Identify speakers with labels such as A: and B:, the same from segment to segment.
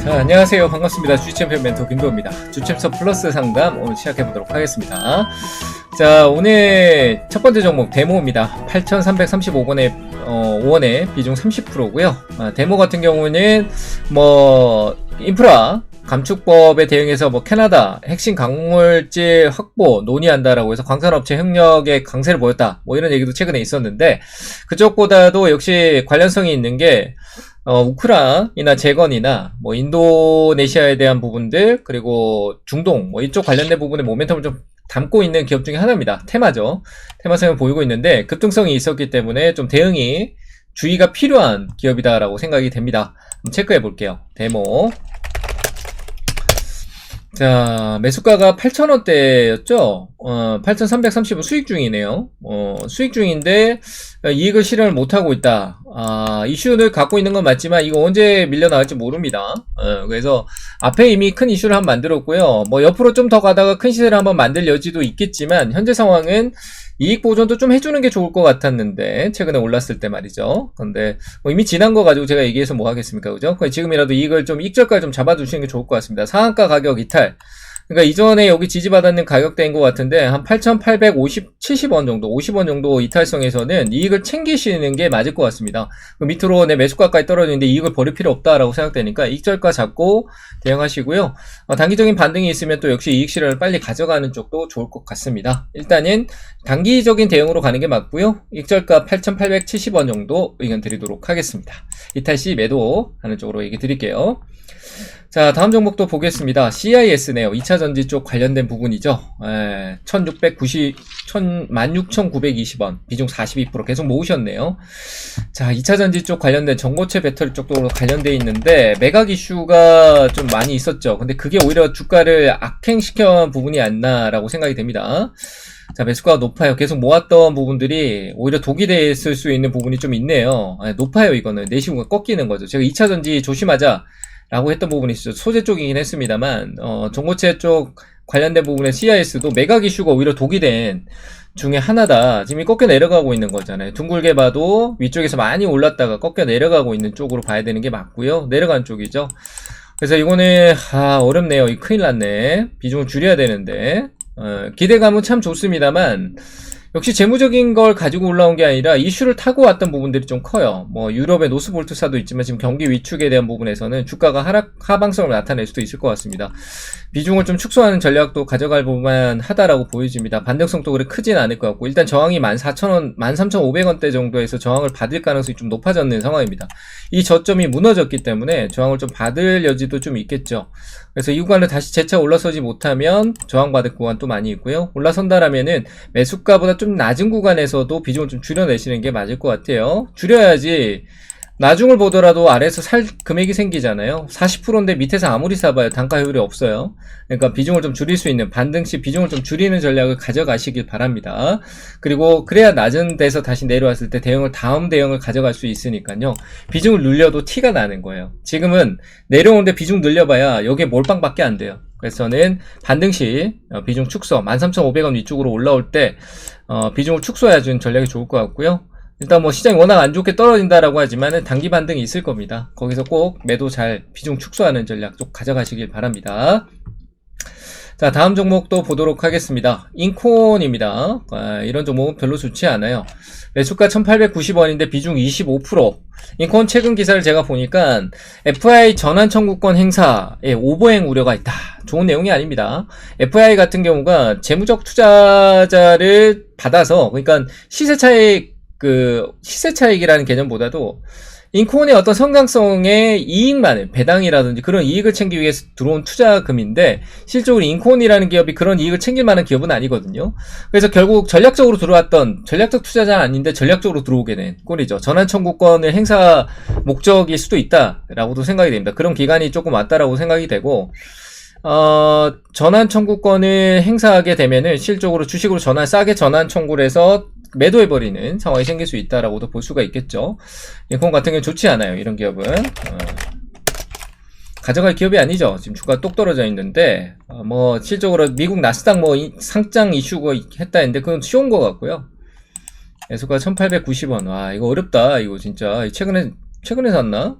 A: 자, 안녕하세요. 반갑습니다. 주식챔피언 멘토 김도우입니다. 주챔서 플러스 상담 오늘 시작해보도록 하겠습니다. 자, 오늘 첫 번째 종목 데모입니다. 8,335원에 5원에 비중 30%고요. 데모 같은 경우는 인프라 감축법에 대응해서 캐나다 핵심 광물질 확보 논의한다라고 해서 광산업체 협력에 강세를 보였다. 이런 얘기도 최근에 있었는데, 그쪽보다도 역시 관련성이 있는 게 우크라이나 재건이나 인도네시아에 대한 부분들, 그리고 중동 이쪽 관련된 부분의 모멘텀을 좀 담고 있는 기업 중에 하나입니다. 테마죠. 테마성을 보이고 있는데 급등성이 있었기 때문에 좀 대응이 주의가 필요한 기업이다라고 생각이 됩니다. 한번 체크해 볼게요. 데모. 자, 매수가가 8,000원대였죠? 8,330원 수익 중이네요. 수익 중인데, 이익을 실현을 못하고 있다. 이슈를 갖고 있는 건 맞지만, 이거 언제 밀려나갈지 모릅니다. 그래서, 앞에 이미 큰 이슈를 한번 만들었고요. 옆으로 좀 더 가다가 큰 시세를 한번 만들 여지도 있겠지만, 현재 상황은 이익 보존도 좀 해주는 게 좋을 것 같았는데, 최근에 올랐을 때 말이죠. 근데, 이미 지난 거 가지고 제가 얘기해서 뭐 하겠습니까? 그죠? 지금이라도 이익을 좀 익절가를 좀 잡아주시는 게 좋을 것 같습니다. 상한가 가격 이탈. 그러니까 이전에 여기 지지받았는 가격대인 것 같은데, 한 8,870원 정도, 50원 정도 이탈성에서는 이익을 챙기시는 게 맞을 것 같습니다. 밑으로 내 매수가까지 떨어지는데 이익을 버릴 필요 없다라고 생각되니까 익절가 잡고 대응하시고요. 단기적인 반등이 있으면 또 역시 이익 실현을 빨리 가져가는 쪽도 좋을 것 같습니다. 일단은 단기적인 대응으로 가는 게 맞고요. 익절가 8,870원 정도 의견 드리도록 하겠습니다. 이탈 시 매도하는 쪽으로 얘기 드릴게요. 자, 다음 종목도 보겠습니다. CIS네요. 2차전지 쪽 관련된 부분이죠. 16,920원. 비중 42% 계속 모으셨네요. 자, 2차전지 쪽 관련된 전고체 배터리 쪽도 관련돼 있는데, 매각 이슈가 좀 많이 있었죠. 근데 그게 오히려 주가를 악행시켜 부분이 않나라고 생각이 됩니다. 자, 매수가가 높아요. 계속 모았던 부분들이 오히려 독이 됐을 수 있는 부분이 좀 있네요. 높아요, 이거는. 내시고가 꺾이는 거죠. 제가 2차전지 조심하자 라고 했던 부분이 있죠. 소재 쪽이긴 했습니다만, 전고체 쪽 관련된 부분의 CIS도 매각 이슈가 오히려 독이 된 중에 하나다. 지금 꺾여 내려가고 있는 거잖아요. 둥글게 봐도 위쪽에서 많이 올랐다가 꺾여 내려가고 있는 쪽으로 봐야 되는 게 맞고요. 내려간 쪽이죠. 그래서 이거는, 어렵네요. 큰일 났네. 비중을 줄여야 되는데, 기대감은 참 좋습니다만, 역시 재무적인 걸 가지고 올라온 게 아니라 이슈를 타고 왔던 부분들이 좀 커요. 유럽의 노스볼트사도 있지만 지금 경기 위축에 대한 부분에서는 주가가 하방성을 나타낼 수도 있을 것 같습니다. 비중을 좀 축소하는 전략도 가져갈 부분만 하다라고 보여집니다. 반등성도 그리 크진 않을 것 같고, 일단 저항이 14,000원, 13,500원대 정도에서 저항을 받을 가능성이 좀 높아졌는 상황입니다. 이 저점이 무너졌기 때문에 저항을 좀 받을 여지도 좀 있겠죠. 그래서 이 구간을 다시 재차 올라서지 못하면 저항받을 구간도 많이 있고요. 올라선다라면은 매수가보다 좀 낮은 구간에서도 비중을 좀 줄여내시는 게 맞을 것 같아요. 줄여야지 나중을 보더라도 아래에서 살 금액이 생기잖아요. 40%인데 밑에서 아무리 사봐요. 단가 효율이 없어요. 그러니까 비중을 좀 줄일 수 있는, 반등시 비중을 좀 줄이는 전략을 가져가시길 바랍니다. 그리고 그래야 낮은 데서 다시 내려왔을 때 다음 대응을 가져갈 수 있으니까요. 비중을 늘려도 티가 나는 거예요. 지금은 내려오는데 비중 늘려봐야 여기에 몰빵밖에 안 돼요. 그래서 저는 반등시 비중 축소, 13,500원 위쪽으로 올라올 때 비중을 축소해주는 전략이 좋을 것 같고요. 일단 시장이 워낙 안 좋게 떨어진다라고 하지만은 단기 반등이 있을 겁니다. 거기서 꼭 매도 잘 비중 축소하는 전략 좀 가져가시길 바랍니다. 자, 다음 종목도 보도록 하겠습니다. 인콘입니다. 이런 종목은 별로 좋지 않아요. 매수가 1,890원인데 비중 25%. 인콘 최근 기사를 제가 보니까 FI 전환 청구권 행사에 오버행 우려가 있다. 좋은 내용이 아닙니다. FI 같은 경우가 재무적 투자자를 받아서, 그러니까 시세 차익이라는 개념보다도 인콘의 어떤 성장성의 이익만을, 배당이라든지 그런 이익을 챙기기 위해서 들어온 투자금인데, 실적으로 인콘이라는 기업이 그런 이익을 챙길 만한 기업은 아니거든요. 그래서 결국 전략적 투자자는 아닌데 전략적으로 들어오게 된 꼴이죠. 전환 청구권을 행사 목적일 수도 있다라고도 생각이 됩니다. 그런 기간이 조금 왔다라고 생각이 되고, 전환 청구권을 행사하게 되면은 실적으로 주식으로 싸게 전환 청구를 해서 매도해버리는 상황이 생길 수 있다라고도 볼 수가 있겠죠. 인콘 같은 경우는 좋지 않아요. 이런 기업은 가져갈 기업이 아니죠. 지금 주가가 똑 떨어져 있는데 실적으로 미국 나스닥 상장 이슈가 했다 했는데 그건 쉬운 것 같고요. 매수가 1,890원. 와, 이거 어렵다. 이거 진짜 최근에 샀나?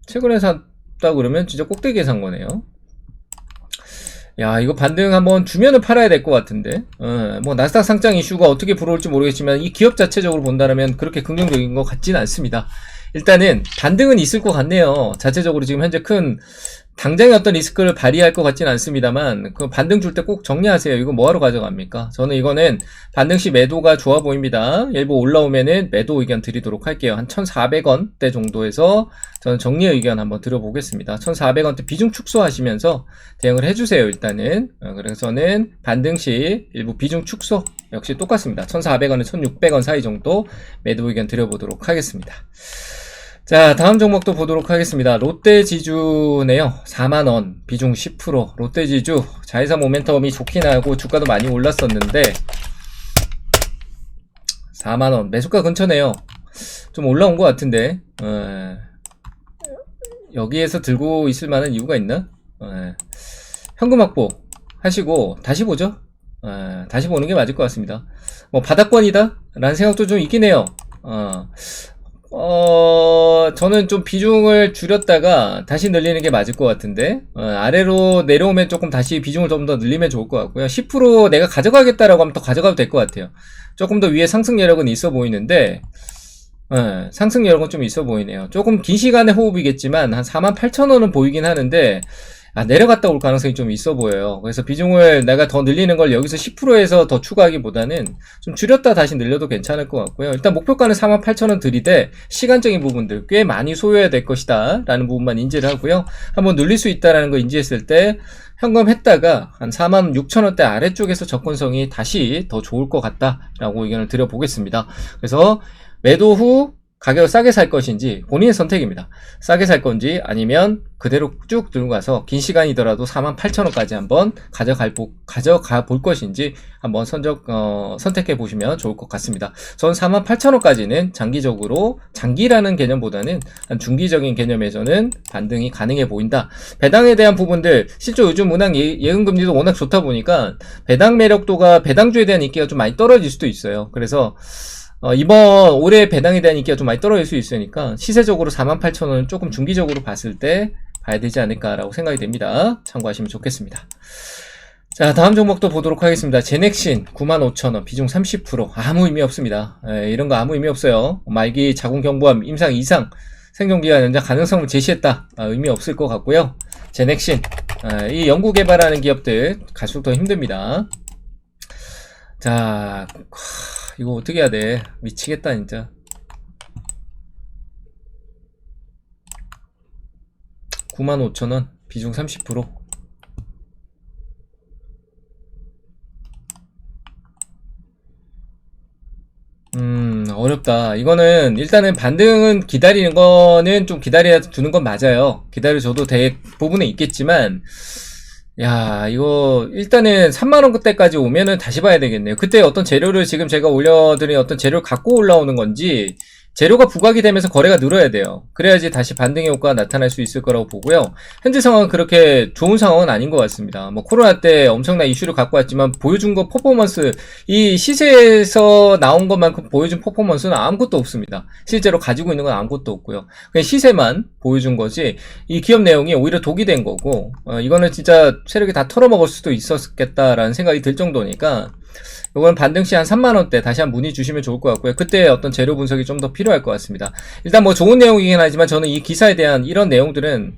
A: 최근에 없다 그러면 진짜 꼭대기에 산 거네요. 야, 이거 반등 한번 주면은 팔아야 될 것 같은데. 뭐 나스닥 상장 이슈가 어떻게 불어올지 모르겠지만 이 기업 자체적으로 본다면 그렇게 긍정적인 것 같지는 않습니다. 일단은 반등은 있을 것 같네요. 자체적으로 지금 현재 큰 당장의 어떤 리스크를 발휘할 것 같지는 않습니다만 그 반등 줄 때 꼭 정리하세요. 이거 뭐하러 가져갑니까? 저는 이거는 반등 시 매도가 좋아 보입니다. 일부 올라오면은 매도 의견 드리도록 할게요. 한 1,400원대 정도에서 저는 정리 의견 한번 드려보겠습니다. 1,400원대 비중 축소하시면서 대응을 해주세요. 일단은 그래서 저는 반등 시 일부 비중 축소 역시 똑같습니다. 1,400원에 1,600원 사이 정도 매도 의견 드려보도록 하겠습니다. 자, 다음 종목도 보도록 하겠습니다. 롯데지주네요. 4만원, 비중 10%. 롯데지주, 자회사 모멘텀이 좋긴 하고, 주가도 많이 올랐었는데, 4만원, 매수가 근처네요. 좀 올라온 것 같은데, 여기에서 들고 있을 만한 이유가 있나? 현금 확보 하시고, 다시 보죠. 다시 보는 게 맞을 것 같습니다. 뭐, 바닥권이다? 라는 생각도 좀 있긴 해요. 저는 좀 비중을 줄였다가 다시 늘리는 게 맞을 것 같은데, 아래로 내려오면 조금 다시 비중을 좀 더 늘리면 좋을 것 같고요. 10% 내가 가져가겠다라고 하면 더 가져가도 될 것 같아요. 조금 더 위에 상승 여력은 있어 보이는데, 상승 여력은 좀 있어 보이네요. 조금 긴 시간의 호흡이겠지만, 한 48,000원은 보이긴 하는데, 내려갔다 올 가능성이 좀 있어 보여요. 그래서 비중을 내가 더 늘리는 걸 여기서 10%에서 더 추가하기보다는 좀 줄였다 다시 늘려도 괜찮을 것 같고요. 일단 목표가는 48,000원 들이되 시간적인 부분들 꽤 많이 소요해야 될 것이다 라는 부분만 인지를 하고요. 한번 늘릴 수 있다라는 거 인지했을 때 현금했다가 한 46,000원대 아래쪽에서 접근성이 다시 더 좋을 것 같다라고 의견을 드려보겠습니다. 그래서 매도 후 가격을 싸게 살 것인지 본인의 선택입니다. 싸게 살 건지 아니면 그대로 쭉 들고 가서 긴 시간이더라도 48,000원까지 한번 가져가 볼 것인지 한번 선택해 보시면 좋을 것 같습니다. 저는 48,000원까지는 장기적으로, 장기라는 개념보다는 한 중기적인 개념에서는 반등이 가능해 보인다. 배당에 대한 부분들, 실제 요즘 은행 예금금리도 워낙 좋다 보니까 배당 매력도가, 배당주에 대한 인기가 좀 많이 떨어질 수도 있어요. 그래서 이번 올해 배당에 대한 인기가 좀 많이 떨어질 수 있으니까 시세적으로 48,000원을 조금 중기적으로 봤을 때 봐야 되지 않을까라고 생각이 됩니다. 참고하시면 좋겠습니다. 자, 다음 종목도 보도록 하겠습니다. 제넥신 95,000원, 비중 30%. 아무 의미 없습니다. 이런 거 아무 의미 없어요. 말기 자궁 경부암 임상 이상 생존기간 연장 가능성을 제시했다. 의미 없을 것 같고요. 제넥신, 이 연구 개발하는 기업들 갈수록 더 힘듭니다. 자, 이거 어떻게 해야 돼? 미치겠다 진짜. 95,000원, 비중 30%. 어렵다. 이거는 일단은 반등은 기다리는 거는 좀 기다려 주는 건 맞아요. 기다려줘도 대부분에 있겠지만, 야, 이거 일단은 3만원 그때까지 오면은 다시 봐야 되겠네요. 그때 어떤 재료를, 지금 제가 올려드린 어떤 재료를 갖고 올라오는 건지, 재료가 부각이 되면서 거래가 늘어야 돼요. 그래야지 다시 반등의 효과가 나타날 수 있을 거라고 보고요. 현재 상황은 그렇게 좋은 상황은 아닌 것 같습니다. 뭐 코로나 때 엄청난 이슈를 갖고 왔지만 보여준 거 퍼포먼스, 이 시세에서 나온 것만큼 보여준 퍼포먼스는 아무것도 없습니다. 실제로 가지고 있는 건 아무것도 없고요. 그냥 시세만 보여준 거지, 이 기업 내용이 오히려 독이 된 거고, 이거는 진짜 세력이 다 털어먹을 수도 있었겠다라는 생각이 들 정도니까, 이건 반등시 한 3만원대 다시 한 문의 주시면 좋을 것 같고요. 그때 어떤 재료 분석이 좀 더 필요할 것 같습니다. 일단 뭐 좋은 내용이긴 하지만 저는 이 기사에 대한 이런 내용들은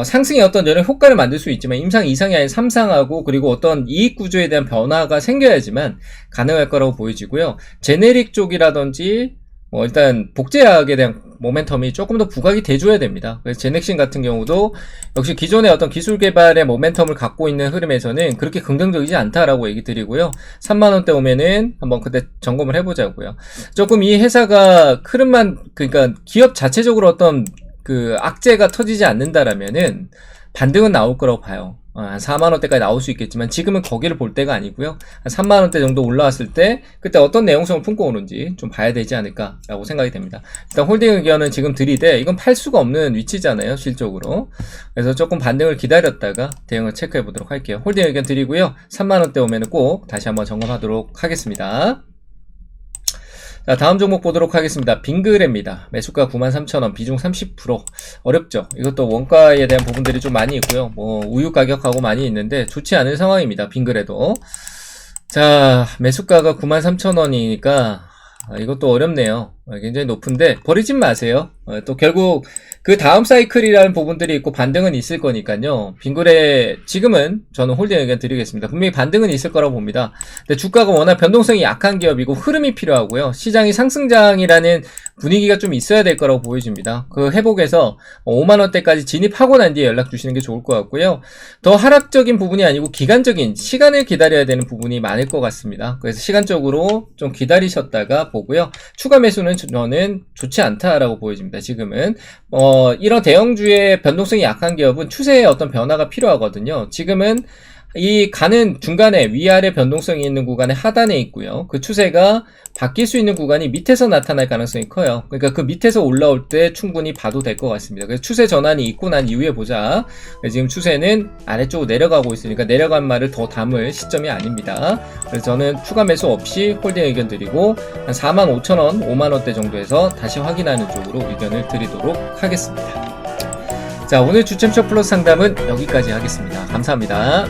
A: 상승의 어떤 여러 효과를 만들 수 있지만 임상 이상이 아닌 삼상하고, 그리고 어떤 이익 구조에 대한 변화가 생겨야지만 가능할 거라고 보여지고요. 제네릭 쪽이라든지 일단 복제약에 대한 모멘텀이 조금 더 부각이 돼줘야 됩니다. 그래서 제넥신 같은 경우도 역시 기존의 어떤 기술 개발의 모멘텀을 갖고 있는 흐름에서는 그렇게 긍정적이지 않다라고 얘기 드리고요. 3만원대 오면은 한번 그때 점검을 해보자고요. 조금 이 회사가 흐름만, 그러니까 기업 자체적으로 어떤 그 악재가 터지지 않는다라면은 반등은 나올 거라고 봐요. 한 4만원대까지 나올 수 있겠지만 지금은 거기를 볼 때가 아니고요. 한 3만원대 정도 올라왔을 때 그때 어떤 내용성을 품고 오는지 좀 봐야 되지 않을까라고 생각이 됩니다. 일단 홀딩 의견은 지금 들이대, 이건 팔 수가 없는 위치잖아요, 실적으로. 그래서 조금 반등을 기다렸다가 대응을 체크해 보도록 할게요. 홀딩 의견 드리고요. 3만원대 오면 꼭 다시 한번 점검하도록 하겠습니다. 자, 다음 종목 보도록 하겠습니다. 빙그레입니다. 매수가 93,000원, 비중 30%. 어렵죠. 이것도 원가에 대한 부분들이 좀 많이 있고요. 뭐 우유 가격하고 많이 있는데 좋지 않은 상황입니다. 빙그레도. 자, 매수가가 93,000원이니까 이것도 어렵네요. 굉장히 높은데 버리진 마세요. 또 결국 그 다음 사이클이라는 부분들이 있고 반등은 있을 거니까요. 빙그레 지금은 저는 홀딩 의견 드리겠습니다. 분명히 반등은 있을 거라고 봅니다. 근데 주가가 워낙 변동성이 약한 기업이고 흐름이 필요하고요. 시장이 상승장이라는 분위기가 좀 있어야 될 거라고 보여집니다. 그 회복에서 5만원대까지 진입하고 난 뒤에 연락 주시는 게 좋을 것 같고요. 더 하락적인 부분이 아니고 기간적인 시간을 기다려야 되는 부분이 많을 것 같습니다. 그래서 시간적으로 좀 기다리셨다가 보고요. 추가 매수는 저는 좋지 않다라고 보여집니다. 지금은 이런 대형주의 변동성이 약한 기업은 추세에 어떤 변화가 필요하거든요. 지금은 이 가는 중간에 위아래 변동성이 있는 구간의 하단에 있고요. 그 추세가 바뀔 수 있는 구간이 밑에서 나타날 가능성이 커요. 그러니까 그 밑에서 올라올 때 충분히 봐도 될 것 같습니다. 그래서 추세 전환이 있고 난 이후에 보자. 지금 추세는 아래쪽으로 내려가고 있으니까 내려간 말을 더 담을 시점이 아닙니다. 그래서 저는 추가 매수 없이 홀딩 의견 드리고 한 45,000원, 5만원대 정도에서 다시 확인하는 쪽으로 의견을 드리도록 하겠습니다. 자, 오늘 주템쇼 플러스 상담은 여기까지 하겠습니다. 감사합니다.